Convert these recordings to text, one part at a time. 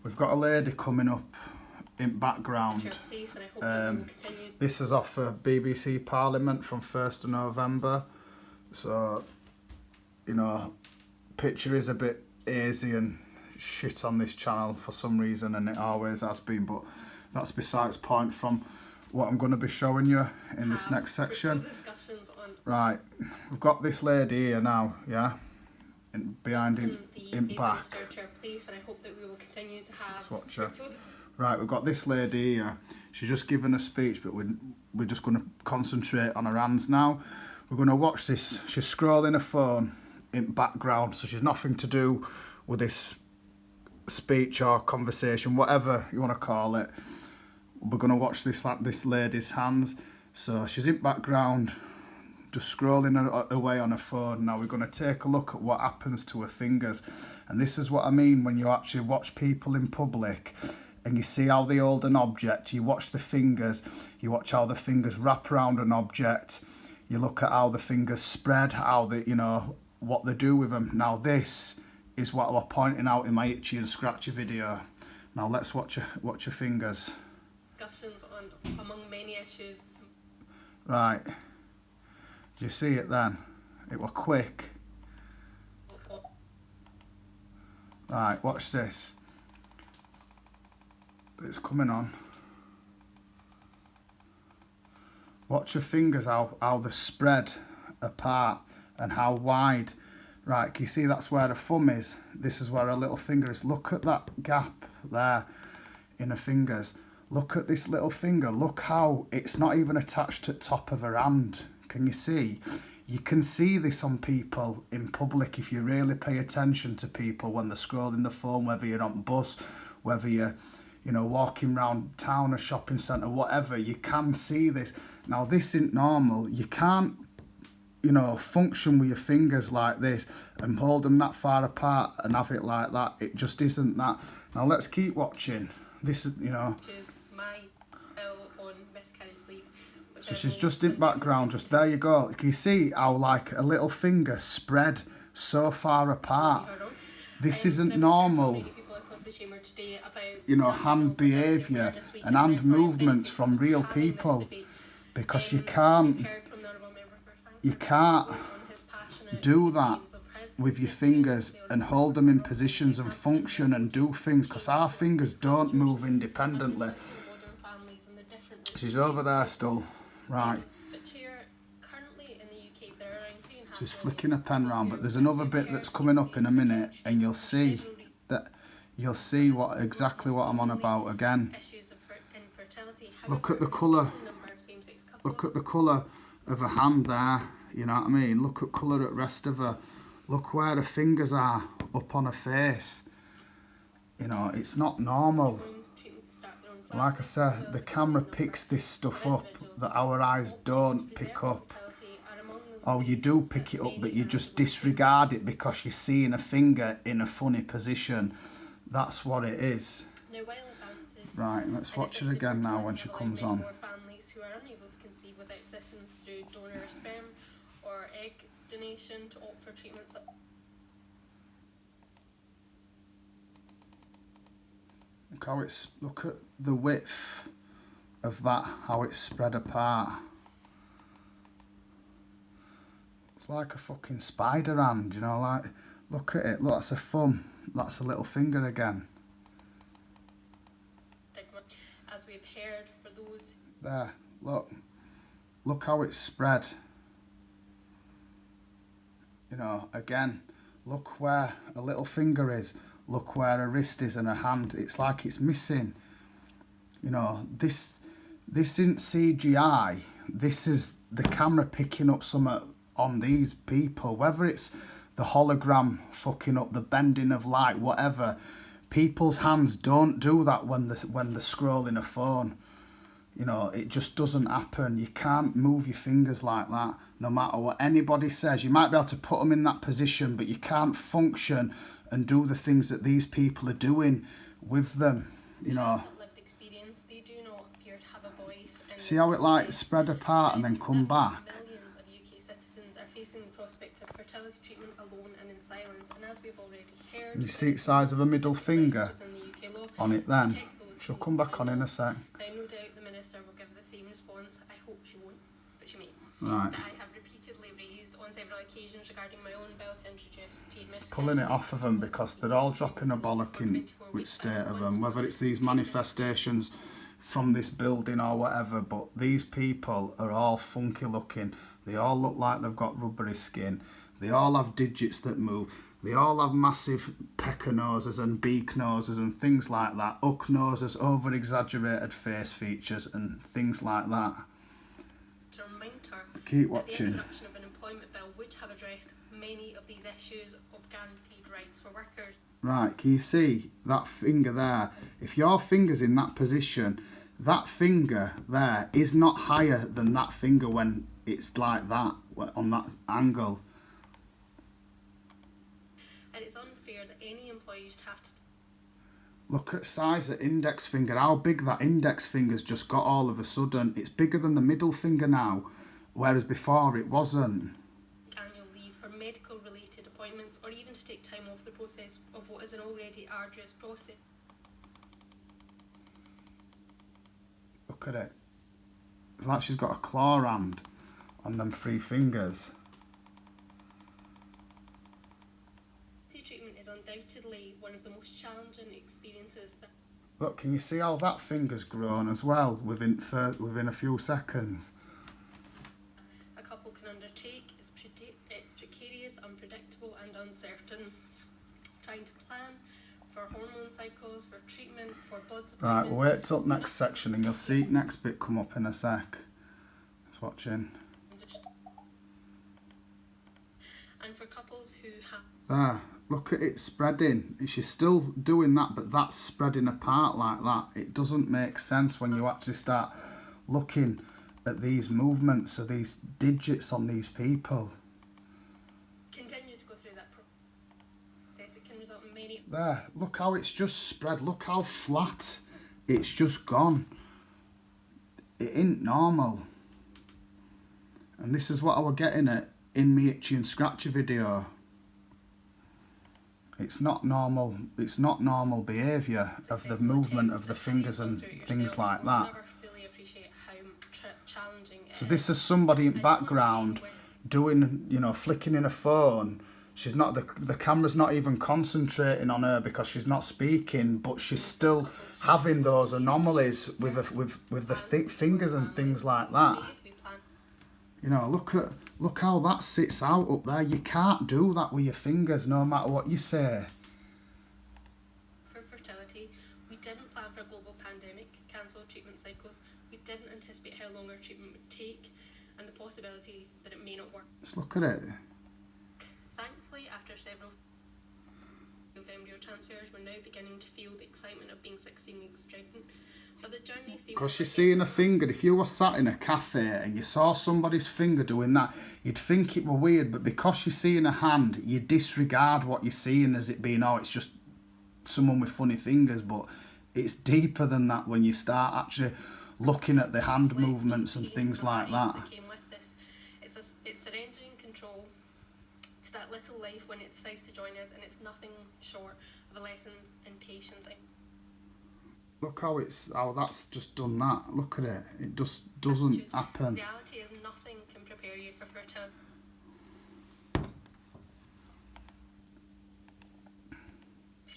We've got a lady coming up in background. This is off BBC Parliament from 1st of November. So, you know, picture is a bit hazy and shit on this channel for some reason, and it always has been, but that's besides point from what I'm going to be showing you in this next section. Right, we've got this lady here now, yeah, behind him in back. Place, and I hope that we will continue to have watch her. Right, we've got this lady here. She's just given a speech, but we're just going to concentrate on her hands now. We're going to watch this. She's scrolling her phone in background, so she's nothing to do with this speech or conversation, whatever you want to call it. We're going to watch this lady's hands. So she's in background, just scrolling away on her phone. Now we're going to take a look at what happens to her fingers. And this is what I mean when you actually watch people in public and you see how they hold an object. You watch the fingers, you watch how the fingers wrap around an object. You look at how the fingers spread, how they, you know, what they do with them. Now this is what I was pointing out in my itchy and scratchy video. Now let's watch your fingers. Discussions on among many issues. Right. Do you see it then? It was quick. Right, watch this. It's coming on. Watch your fingers, how they spread apart and how wide. Right, can you see that's where the thumb is? This is where her little finger is. Look at that gap there in her fingers. Look at this little finger. Look how it's not even attached to the top of her hand. Can you see? You can see this on people in public if you really pay attention to people when they're scrolling the phone, whether you're on bus, whether you're, you know, walking around town or shopping centre, whatever. You can see this. Now this isn't normal. You can't, you know, function with your fingers like this and hold them that far apart and have it like that. It just isn't that. Now let's keep watching. This is, you know. Which is my bill on miscarriage leave. So she's just in background, just there you go. Can you see how like a little finger spread so far apart? This isn't normal, you know, hand behaviour and hand movements from real people, because you can't do that with your fingers and hold them in positions and function and do things, because our fingers don't move independently. She's over there still. Right. She's flicking a pen round, but there's another bit that's coming up in a minute, and you'll see exactly what I'm on about again. Look at the colour. Look at the colour of her hand there. You know what I mean? Look at colour at rest of her. Look where her fingers are up on her face. You know, it's not normal. Like I said, the camera picks this stuff up that our eyes don't pick up. Oh, you do pick it up, but you just disregard it because you're seeing a finger in a funny position. That's what it is. Right, let's watch it again now when she comes on. Families who are unable to conceive without assistance through donor sperm or egg donation to opt for treatments. Look at the width of that, how it's spread apart. It's like a fucking spider hand, you know, like, look at it, look, that's a thumb, that's a little finger again. As we've heard, for those... There, look how it's spread. You know, again, look where a little finger is. Look where her wrist is and her hand. It's like it's missing. You know, this isn't CGI. This is the camera picking up something on these people. Whether it's the hologram fucking up, the bending of light, whatever. People's hands don't do that when they're scrolling a phone. You know, it just doesn't happen. You can't move your fingers like that, no matter what anybody says. You might be able to put them in that position, but you can't function and do the things that these people are doing with them, you know. Lived experience, they do not appear to have a voice. See how it like spread apart and then come back? Millions of UK citizens are facing the prospect of fertility treatment alone and in silence, and as we've already heard, You see the size of a middle finger? within the UK law, on it then. protect those She'll who come back on need in to a sec. Now, no doubt the Minister will give the same response. I hope she won't, but she may. Right. That I have repeatedly raised on several occasions regarding my own bill to introduce paid miscarriage. Pulling it off of them because they're all dropping a bollocking which state of them, whether it's these manifestations from this building or whatever, but these people are all funky looking. They all look like they've got rubbery skin. They all have digits that move. They all have massive pecker noses and beak noses and things like that. Hook noses, over exaggerated face features and things like that. To remind her Keep that watching. the introduction of an employment bill would have addressed many of these issues of guaranteed rights for workers. Right, can you see that finger there? If your finger's in that position, that finger there is not higher than that finger when it's like that, on that angle. And it's unfair that any employee should have to Look at size of index finger, how big that index finger's just got all of a sudden. It's bigger than the middle finger now, whereas before it wasn't. take annual leave for medical related appointments or even to take time off the process of what is an already arduous process. Look at it. It's like she's got a claw hand on them 3 fingers. Treatment is undoubtedly one of the most challenging experiences that Look, can you see how that finger's grown as well within a few seconds? a couple can undertake. It's precarious, unpredictable and uncertain. Trying to plan for hormone cycles, for treatment, for blood Right, supplements. we'll wait till next section and you'll see next bit come up in a sec. Just watching. And for couples who have There, look at it spreading. She's still doing that, but that's spreading apart like that. It doesn't make sense when you actually start looking at these movements of these digits on these people. continue to go through that process, it can result in many. There, look how it's just spread. Look how flat it's just gone. It ain't normal. And this is what I was getting at in my itchy and scratchy video. It's not normal. It's not normal behaviour of the movement of the fingers and things like that. Never fully appreciate how challenging it So is. this is somebody in background doing, you know, flicking in a phone. She's not, the camera's not even concentrating on her because she's not speaking, but she's still having those anomalies with the fingers and things like that. You know, look how that sits out up there. You can't do that with your fingers, no matter what you say. For fertility, we didn't plan for a global pandemic, cancelled treatment cycles. We didn't anticipate how long our treatment would take, and the possibility that it may not work. Just look at it. Thankfully, after several failed embryo transfers, we're now beginning to feel the excitement of being 16 weeks pregnant. But the journey seems Because you're seeing a finger. If you were sat in a cafe and you saw somebody's finger doing that, you'd think it were weird, but because you're seeing a hand, you disregard what you're seeing as it being, oh, it's just someone with funny fingers. But it's deeper than that when you start actually looking at the hand movements and things like that. Came with this. It's surrendering control to that little life when it decides to join us, and it's nothing short of a lesson in patience. Look how that's just done that. Look at it. It just doesn't happen. Reality is nothing can prepare you for fertility.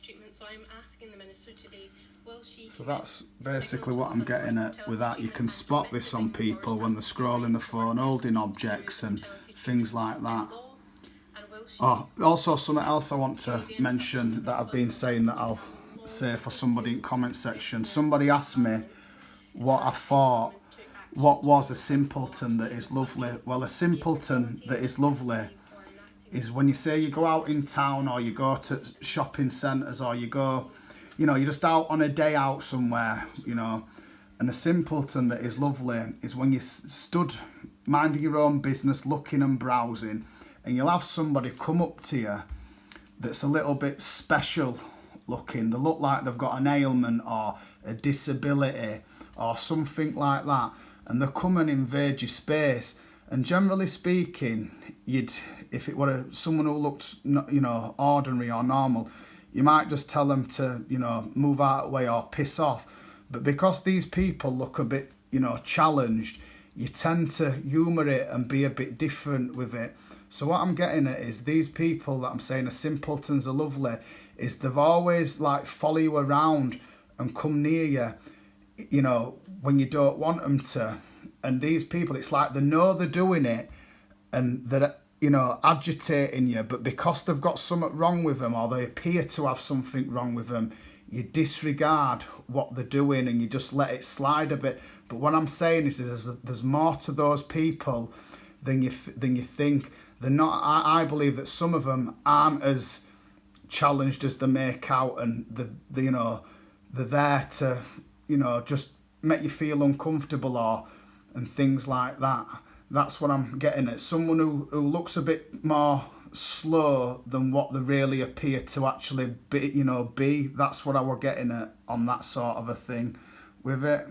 Treatment. So I'm asking the Minister today, will she... So that's basically what I'm getting at with that. You can spot this on people when they're scrolling the phone, holding objects and things like that. Oh, also something else I want to mention that I've been saying that I'll say for somebody in comment section. Somebody asked me what I thought, what was a simpleton that is lovely. Well, a simpleton that is lovely is when you say you go out in town or you go to shopping centres or you go, you know, you're just out on a day out somewhere, you know, and a simpleton that is lovely is when you stood minding your own business, looking and browsing, and you'll have somebody come up to you that's a little bit special looking. They look like they've got an ailment or a disability or something like that, and they come and invade your space. And generally speaking, if it were someone who looked, you know, ordinary or normal, you might just tell them to, you know, move out of the way or piss off. But because these people look a bit, you know, challenged, you tend to humour it and be a bit different with it. So what I'm getting at is these people that I'm saying are simpletons, are lovely, is they've always like follow you around and come near you, you know, when you don't want them to. And these people, it's like they know they're doing it and they're, you know, agitating you, but because they've got something wrong with them or they appear to have something wrong with them, you disregard what they're doing and you just let it slide a bit. But what I'm saying is there's more to those people than you think. They're not. I believe that some of them aren't as challenged as they make out, and you know, they're there to, you know, just make you feel uncomfortable and things like that. That's what I'm getting at. Someone who looks a bit more slow than what they really appear to actually be. That's what I was getting at on that sort of a thing with it.